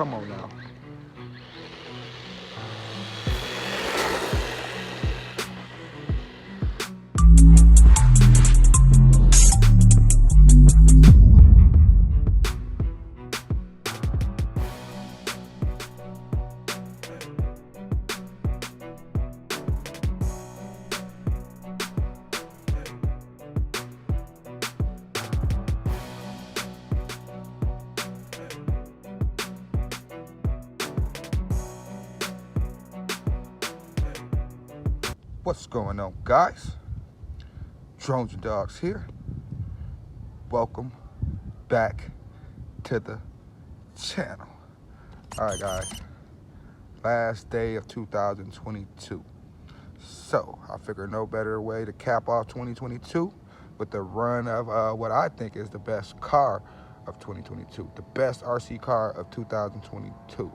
Come on now. What's going on, guys? Drones and Dogs here. Welcome back to the channel. All right, guys. Last day of 2022. So I figured no better way to cap off 2022 with the run of what I think is the best car of 2022, the best RC car of 2022.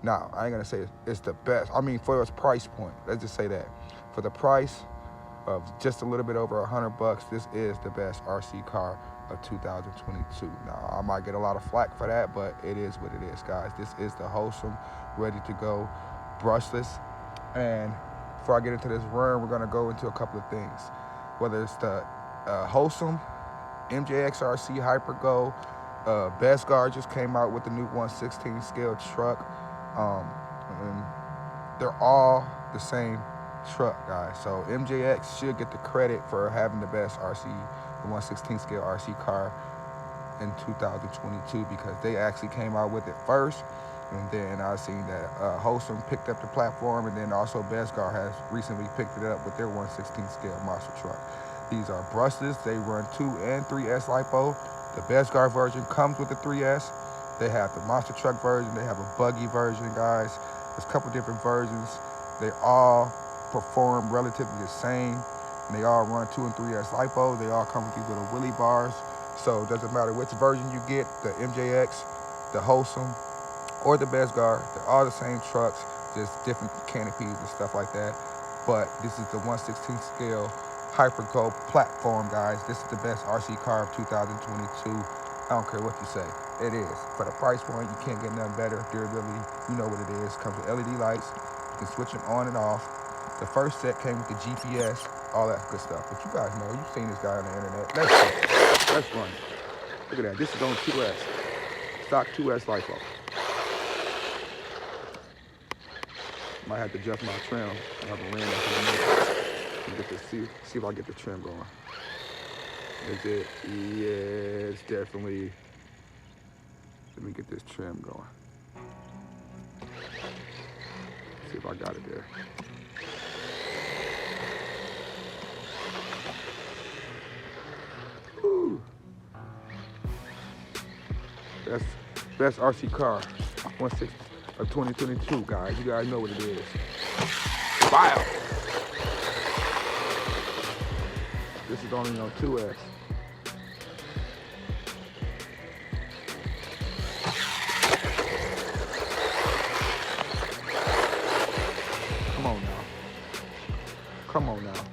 Now, I ain't gonna say it's the best. I mean, for its price point, let's just say that. For the price of just a little bit over $100, this is the best RC car of 2022. Now, I might get a lot of flack for that, but it is what it is, guys. This is the Hosim, ready to go, brushless. And before I get into this run, we're gonna go into a couple of things. Whether it's the Hosim, MJX RC Hypergo, Bezgar just came out with the new 1/16 scale truck. And they're all the same truck, guys. So MJX should get the credit for having the best RC, the 1/16 scale RC car in 2022, because they actually came out with it first. And then I seen that Hosim picked up the platform, and then also Bezgar has recently picked it up with their 1/16 scale monster truck. These are brushless. They run 2 and 3S LiPo. The Bezgar version comes with the 3S. They have the monster truck version. They have a buggy version, guys. There's a couple different versions. They all perform relatively the same. And they all run 2 and 3S LiPo. They all come with these little wheelie bars. So it doesn't matter which version you get, the MJX, the Hosim, or the Bezgar. They're all the same trucks, just different canopies and stuff like that. But this is the 1/16 scale Hypergo platform, guys. This is the best RC car of 2022. I don't care what you say. It is. For the price point, you can't get nothing better. Durability, you know what it is. Comes with LED lights. You can switch them on and off. The first set came with the GPS, all that good stuff. But you guys know, you've seen this guy on the internet. Let's run. Look at that. This is on 2S. Stock 2S LiPo. Might have to adjust my trim. I have a ram and get to see if I get the trim going. Is it? Yeah, it's definitely. Let me get this trim going. See if I got it there. Woo. Best RC car, 1/6 of 2022, guys. You guys know what it is. Wow. This is only on 2S. Come on now. Come on now.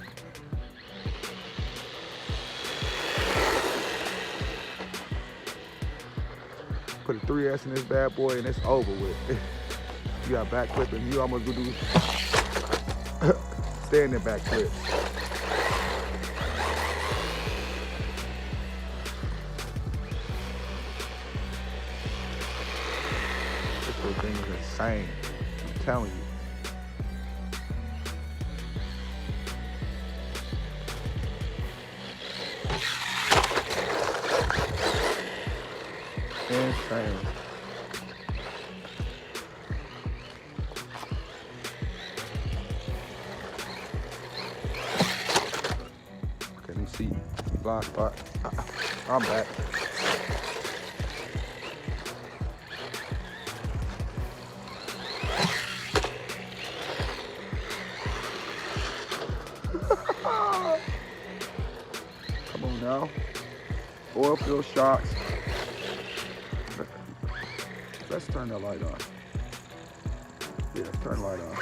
Put a 3S in this bad boy and it's over with. You got back flipping. You almost gonna do standing back flips. This whole thing is insane. I'm telling you. Insane. Okay, let me see. Blind spot. I'm back. Come on now. Oil fill shocks. Let's turn the light on. Yeah, turn the light on.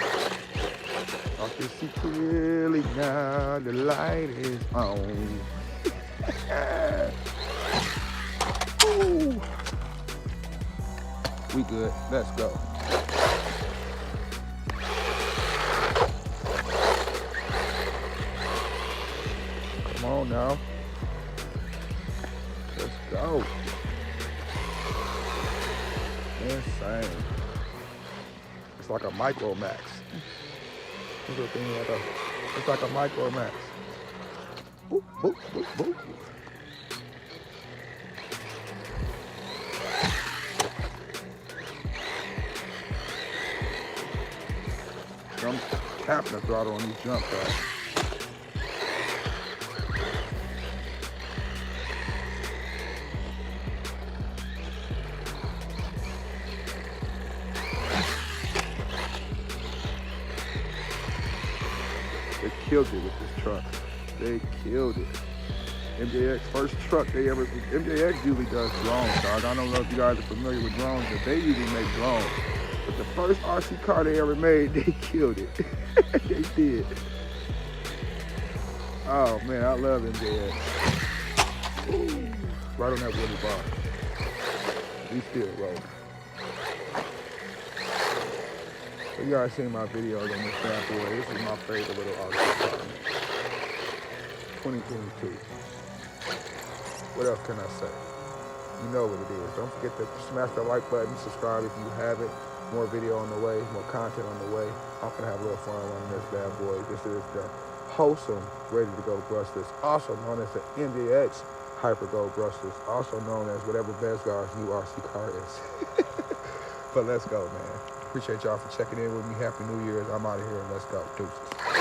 I can see clearly now, the light is on. Ooh. We good. Let's go. Come on now. Let's go. Insane. It's like a Micro Max. It's like a Micro Max. Boop, boop, boop, boop. I'm tapping the throttle on these jump pads. They killed it with this truck. They killed it. MJX first truck they ever. MJX usually does drones, dog. I don't know if you guys are familiar with drones, but they usually make drones. But the first RC car they ever made, they killed it. They did. Oh man, I love MJX. Ooh, right on that woody bar. We still rolling. So you guys seen my videos on this bad boy. This is my favorite little RC car. 2022. What else can I say? You know what it is. Don't forget to smash that like button, subscribe if you haven't. More video on the way, more content on the way. I'm gonna have a little fun running this bad boy. This is the Hosim Ready to Go Brushless, also known as the MJX Hyper Go Brushless, also known as whatever Bezgar's new RC car is. But let's go, man. Appreciate y'all for checking in with me. Happy New Year's. I'm out of here and let's go. Deuces.